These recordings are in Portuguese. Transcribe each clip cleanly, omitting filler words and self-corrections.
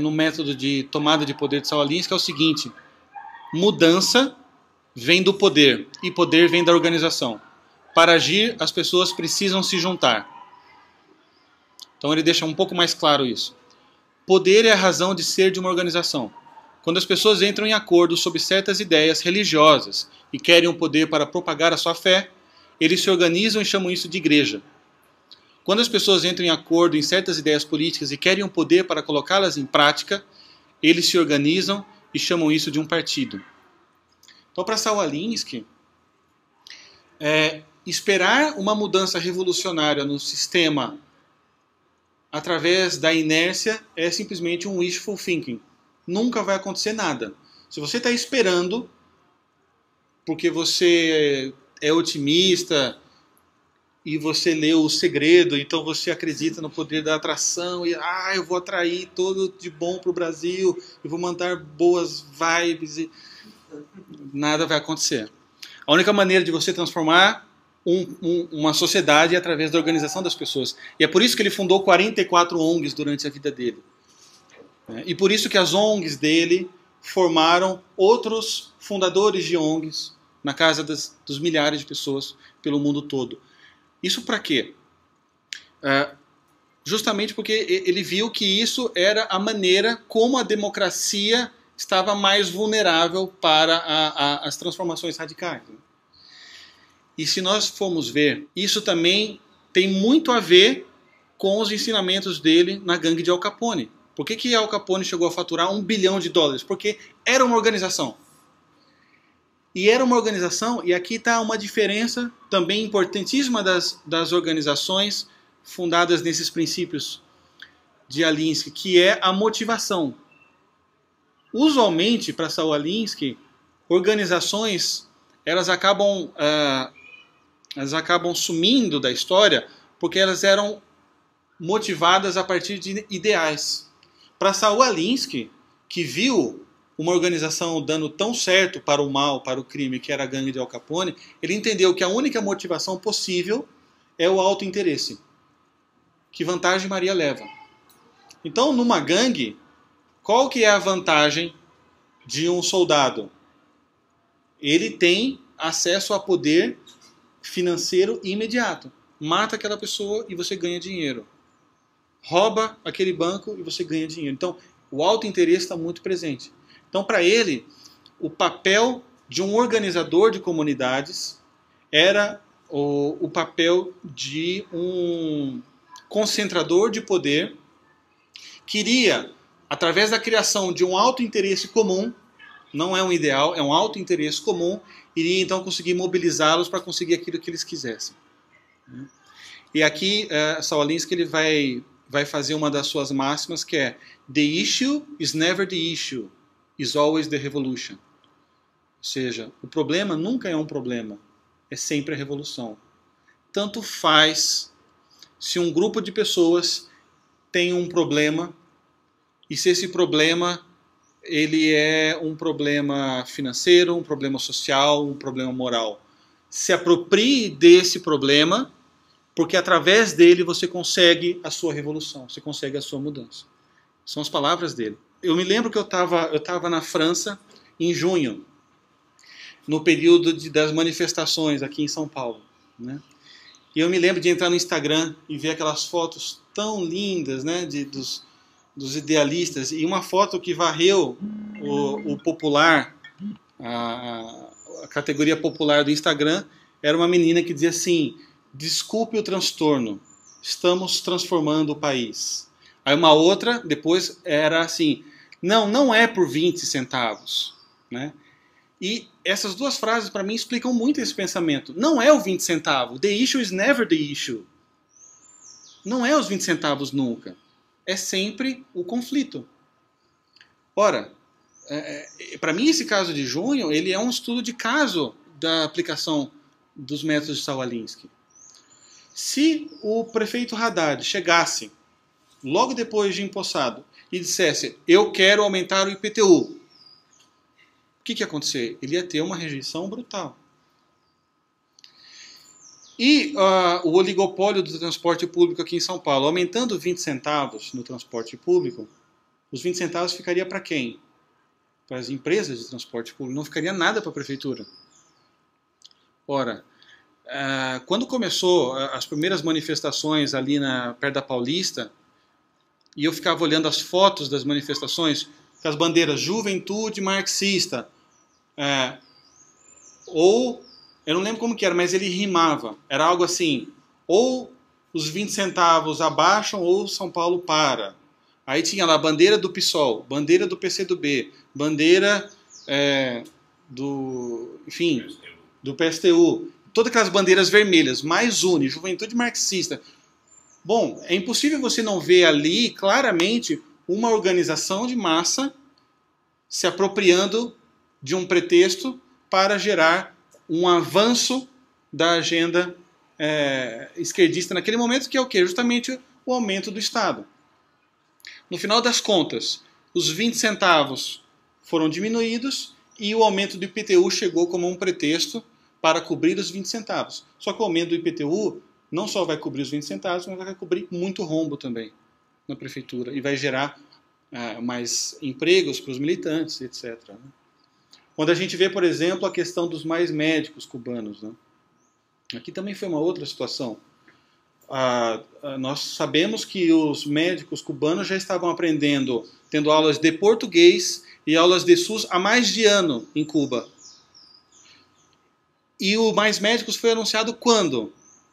no método de tomada de poder de Saul Alinsky é o seguinte: mudança vem do poder e poder vem da organização. Para agir, as pessoas precisam se juntar. Então ele deixa um pouco mais claro isso. Poder é a razão de ser de uma organização. Quando as pessoas entram em acordo sobre certas ideias religiosas e querem o poder para propagar a sua fé, eles se organizam e chamam isso de igreja. Quando as pessoas entram em acordo em certas ideias políticas e querem o poder para colocá-las em prática, eles se organizam e chamam isso de um partido. Então, para Saul Alinsky, esperar uma mudança revolucionária no sistema através da inércia é simplesmente um wishful thinking. Nunca vai acontecer nada. Se você está esperando porque você é otimista e você leu O Segredo, então você acredita no poder da atração e eu vou atrair tudo de bom para o Brasil, eu vou mandar boas vibes e nada vai acontecer. A única maneira de você transformar uma sociedade é através da organização das pessoas. E é por isso que ele fundou 44 ONGs durante a vida dele. E por isso que as ONGs dele formaram outros fundadores de ONGs na casa dos milhares de pessoas pelo mundo todo. Isso para quê? Justamente porque ele viu que isso era a maneira como a democracia estava mais vulnerável para as transformações radicais. E se nós formos ver, isso também tem muito a ver com os ensinamentos dele na gangue de Al Capone. Por que Al Capone chegou a faturar $1 bilhão? Porque era uma organização. E era uma organização, e aqui está uma diferença também importantíssima das organizações fundadas nesses princípios de Alinsky, que é a motivação. Usualmente, para Saul Alinsky, organizações elas acabam sumindo da história porque elas eram motivadas a partir de ideais. Para Saul Alinsky, que viu uma organização dando tão certo para o mal, para o crime, que era a gangue de Al Capone, ele entendeu que a única motivação possível é o autointeresse. Que vantagem Maria leva? Então, numa gangue, qual que é a vantagem de um soldado? Ele tem acesso a poder financeiro imediato. Mata aquela pessoa e você ganha dinheiro. Rouba aquele banco e você ganha dinheiro. Então, o autointeresse está muito presente. Então, para ele, o papel de um organizador de comunidades era o papel de um concentrador de poder que iria, através da criação de um autointeresse comum, não é um ideal, é um autointeresse comum, iria então conseguir mobilizá-los para conseguir aquilo que eles quisessem. E aqui, Saul Alinsky ele vai fazer uma das suas máximas, que é: The issue is never the issue, is always the revolution. Ou seja, o problema nunca é um problema, é sempre a revolução. Tanto faz se um grupo de pessoas tem um problema e se esse problema ele é um problema financeiro, um problema social, um problema moral. Se aproprie desse problema, porque através dele você consegue a sua revolução, você consegue a sua mudança. São as palavras dele. Eu me lembro que eu estava na França em junho, no período das manifestações aqui em São Paulo, né? E eu me lembro de entrar no Instagram e ver aquelas fotos tão lindas, né, dos idealistas, e uma foto que varreu o popular, a categoria popular do Instagram, era uma menina que dizia assim: desculpe o transtorno, estamos transformando o país. Aí uma outra, depois, era assim: não é por 20 centavos. Né? E essas duas frases, para mim, explicam muito esse pensamento. Não é o 20 centavos. The issue is never the issue. Não é os 20 centavos nunca. É sempre o conflito. Ora, para mim, esse caso de junho, ele é um estudo de caso da aplicação dos métodos de Saul Alinsky. Se o prefeito Haddad chegasse, logo depois de empossado, e dissesse: eu quero aumentar o IPTU, o que ia acontecer? Ele ia ter uma rejeição brutal. E o oligopólio do transporte público aqui em São Paulo, aumentando 20 centavos no transporte público, Os 20 centavos ficaria para quem? Para as empresas de transporte público. Não ficaria nada para a prefeitura. Ora, quando começou as primeiras manifestações ali perto da Paulista, e eu ficava olhando as fotos das manifestações, com as bandeiras Juventude Marxista, ou, eu não lembro como que era, mas ele rimava. Era algo assim, ou os 20 centavos abaixam ou São Paulo para. Aí tinha lá a bandeira do PSOL, bandeira do PCdoB, bandeira do PSTU. Todas aquelas bandeiras vermelhas, mais une, Juventude Marxista. Bom, é impossível você não ver ali claramente uma organização de massa se apropriando de um pretexto para gerar um avanço da agenda esquerdista naquele momento, que é o quê? Justamente o aumento do Estado. No final das contas, os 20 centavos foram diminuídos e o aumento do IPTU chegou como um pretexto para cobrir os 20 centavos. Só que o aumento do IPTU não só vai cobrir os 20 centavos, mas vai cobrir muito rombo também na prefeitura e vai gerar mais empregos para os militantes, etc. Né? Quando a gente vê, por exemplo, a questão dos mais médicos cubanos, né? Aqui também foi uma outra situação. Nós sabemos que os médicos cubanos já estavam aprendendo, tendo aulas de português e aulas de SUS há mais de ano em Cuba. E o Mais Médicos foi anunciado quando?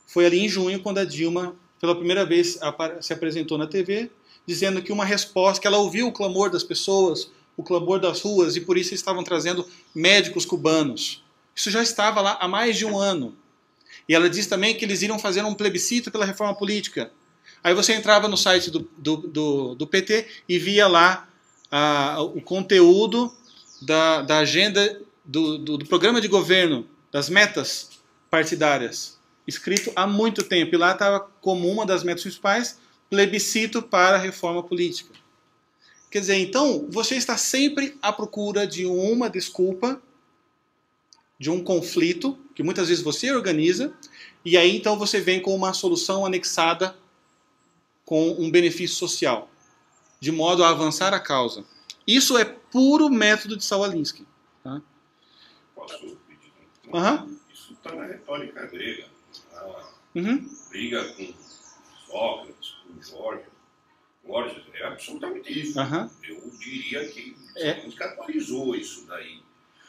Foi ali em junho, quando a Dilma, pela primeira vez, se apresentou na TV, dizendo que uma resposta, que ela ouviu o clamor das pessoas, o clamor das ruas, e por isso estavam trazendo médicos cubanos. Isso já estava lá há mais de um ano. E ela diz também que eles iriam fazer um plebiscito pela reforma política. Aí você entrava no site do PT e via lá o conteúdo da agenda do programa de governo, das metas partidárias, escrito há muito tempo. E lá estava como uma das metas principais, plebiscito para a reforma política. Quer dizer, então, você está sempre à procura de uma desculpa, de um conflito, que muitas vezes você organiza, e aí então você vem com uma solução anexada com um benefício social, de modo a avançar a causa. Isso é puro método de Saul Alinsky. Tá? Posso pedir? Uhum. Isso está na retórica grega. Uhum. Briga com Sócrates, com Borges, é absolutamente isso. Uhum. Eu diria que Alinsky atualizou isso daí.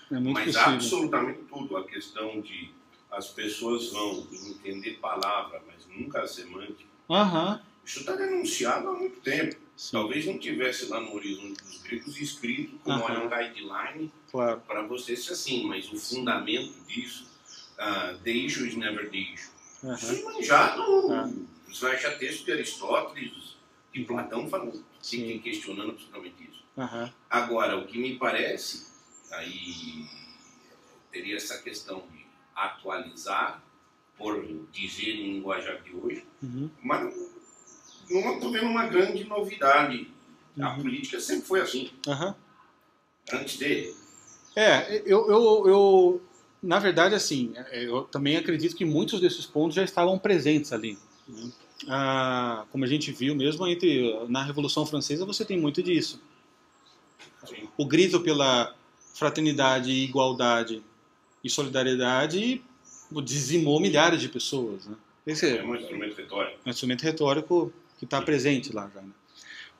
Mas possível. Absolutamente tudo. A questão de as pessoas vão entender palavra, mas nunca a semântica. Uhum. Isso está denunciado há muito tempo. Sim. Talvez não tivesse lá no horizonte dos gregos escrito como um guideline para você ser assim, mas o fundamento disso, the issue is never the issue. Isso é manjado. Você vai achar texto de Aristóteles, de Platão, falando, questionando absolutamente isso. Agora, o que me parece, aí teria essa questão de atualizar, por dizer em linguajar de hoje, mas não estou vendo uma grande novidade. A política sempre foi assim. Antes dele. Eu na verdade, assim, eu também acredito que muitos desses pontos já estavam presentes ali. Né? Como a gente viu mesmo na Revolução Francesa, você tem muito disso. Sim. O grito pela fraternidade, igualdade e solidariedade dizimou milhares de pessoas. Né? É um instrumento retórico. É um instrumento retórico que está presente lá já. Né?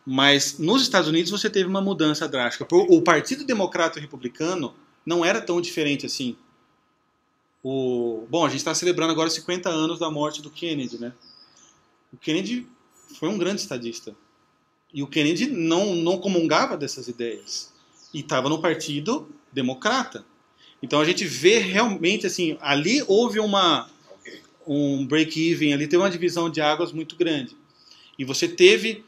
Mas nos Estados Unidos você teve uma mudança drástica. O Partido Democrata Republicano não era tão diferente assim. Bom, a gente está celebrando agora 50 anos da morte do Kennedy, né? O Kennedy foi um grande estadista. E o Kennedy não comungava dessas ideias. E estava no Partido Democrata. Então a gente vê realmente, assim, ali houve um break-even, ali teve uma divisão de águas muito grande. E você teve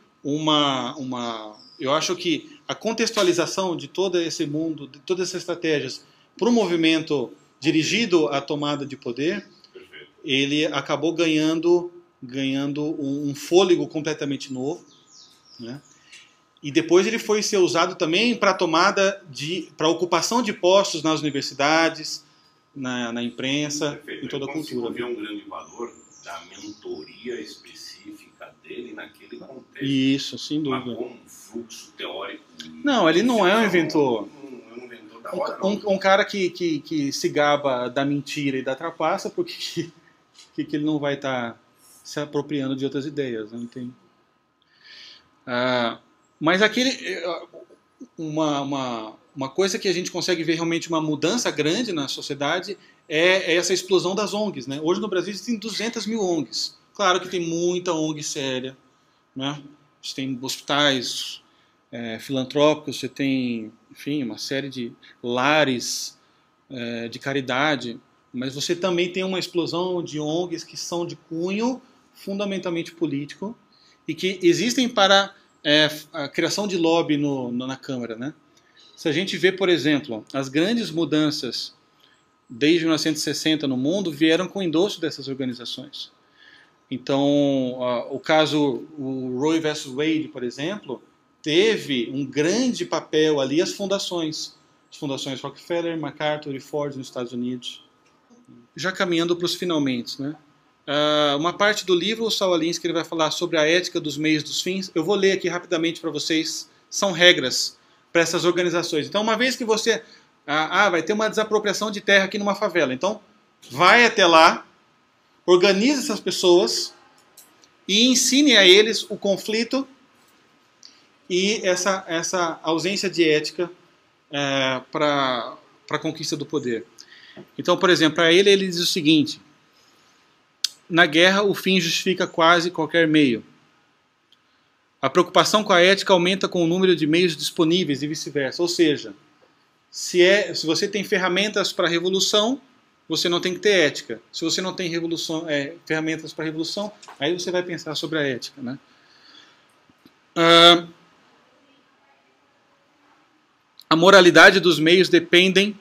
eu acho que a contextualização de todo esse mundo, de todas essas estratégias para o movimento dirigido à tomada de poder, ele acabou ganhando um fôlego completamente novo, né? E depois ele foi ser usado também para para ocupação de postos nas universidades, na imprensa, em toda a cultura. Eu um grande valor da mentoria específica dele naquele contexto. Isso, sem dúvida. Mas como um fluxo teórico Não, ele não é um inventor. Um cara que se gaba da mentira e da trapaça, porque que ele não vai estar se apropriando de outras ideias, né? Não tem... mas uma coisa que a gente consegue ver realmente uma mudança grande na sociedade é essa explosão das ONGs, né? Hoje no Brasil existem 200 mil ONGs. Claro que tem muita ONG séria, né? Você tem hospitais filantrópicos, você tem, enfim, uma série de lares de caridade, mas você também tem uma explosão de ONGs que são de cunho fundamentalmente político e que existem para a criação de lobby na Câmara, né? Se a gente vê, por exemplo, as grandes mudanças desde 1960 no mundo vieram com o endosso dessas organizações. Então, o caso o Roe vs. Wade, por exemplo, teve um grande papel ali as fundações Rockefeller, MacArthur e Ford nos Estados Unidos. Já caminhando para os finalmente, né? Uma parte do livro, o Saul Alinsky ele vai falar sobre a ética dos meios dos fins. Eu vou ler aqui rapidamente para vocês. São regras para essas organizações. Então, uma vez que você... vai ter uma desapropriação de terra aqui numa favela. Então, vai até lá, organize essas pessoas e ensine a eles o conflito e essa ausência de ética para a conquista do poder. Então, por exemplo, para ele diz o seguinte: na guerra, o fim justifica quase qualquer meio. A preocupação com a ética aumenta com o número de meios disponíveis e vice-versa. Ou seja, se você tem ferramentas para a revolução, você não tem que ter ética. Se você não tem ferramentas para a revolução, aí você vai pensar sobre a ética, né? A moralidade dos meios dependem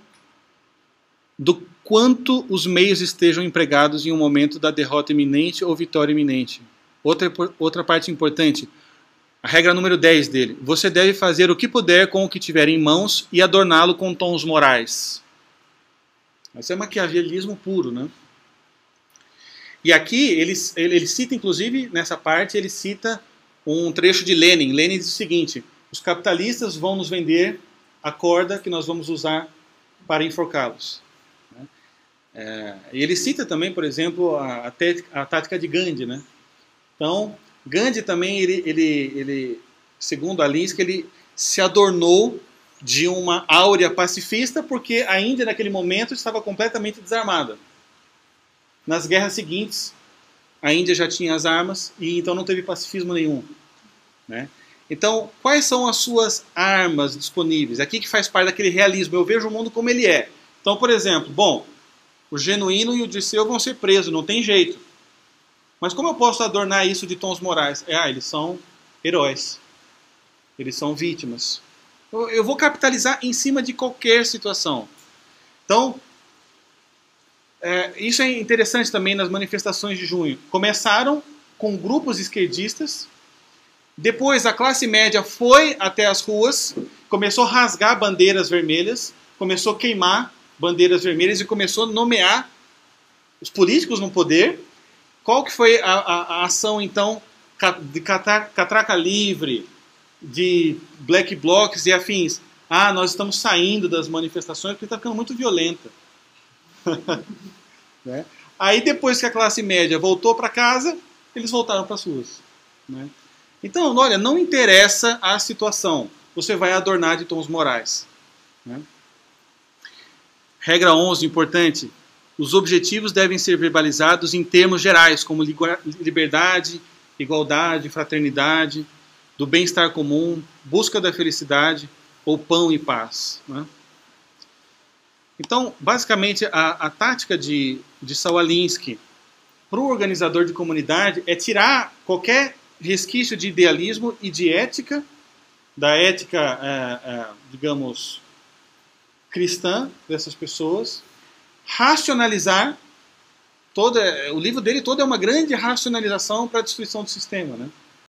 do quanto os meios estejam empregados em um momento da derrota iminente ou vitória iminente. Outra parte importante, a regra número 10 dele: você deve fazer o que puder com o que tiver em mãos e adorná-lo com tons morais. Isso é maquiavelismo puro, né? E aqui ele cita, inclusive, nessa parte, ele cita um trecho de Lenin. Lenin diz o seguinte: os capitalistas vão nos vender a corda que nós vamos usar para enforcá-los. E ele cita também, por exemplo, a tática de Gandhi, né? Então, Gandhi também, ele segundo Alinsky, ele se adornou de uma áurea pacifista porque a Índia, naquele momento, estava completamente desarmada. Nas guerras seguintes, a Índia já tinha as armas e então não teve pacifismo nenhum, né? Então, quais são as suas armas disponíveis? Aqui que faz parte daquele realismo. Eu vejo o mundo como ele é. Então, por exemplo, o Genuíno e o Dirceu vão ser presos, não tem jeito. Mas como eu posso adornar isso de tons morais? Eles são heróis. Eles são vítimas. Eu vou capitalizar em cima de qualquer situação. Então, isso é interessante também nas manifestações de junho. Começaram com grupos esquerdistas. Depois a classe média foi até as ruas, começou a rasgar bandeiras vermelhas, começou a queimar bandeiras vermelhas e começou a nomear os políticos no poder. Qual que foi a ação, então, de catraca livre, de black blocs e afins? Nós estamos saindo das manifestações porque está ficando muito violenta. Né? Aí depois que a classe média voltou para casa, eles voltaram para as ruas. Né? Então, olha, não interessa a situação, você vai adornar de tons morais. Né? Regra 11, importante: os objetivos devem ser verbalizados em termos gerais, como liberdade, igualdade, fraternidade, do bem-estar comum, busca da felicidade ou pão e paz. Né? Então, basicamente, a tática de Saul Alinsky para o organizador de comunidade é tirar qualquer resquício de idealismo e de ética, da ética, digamos, cristã dessas pessoas, racionalizar o livro dele todo é uma grande racionalização para a destruição do sistema, né?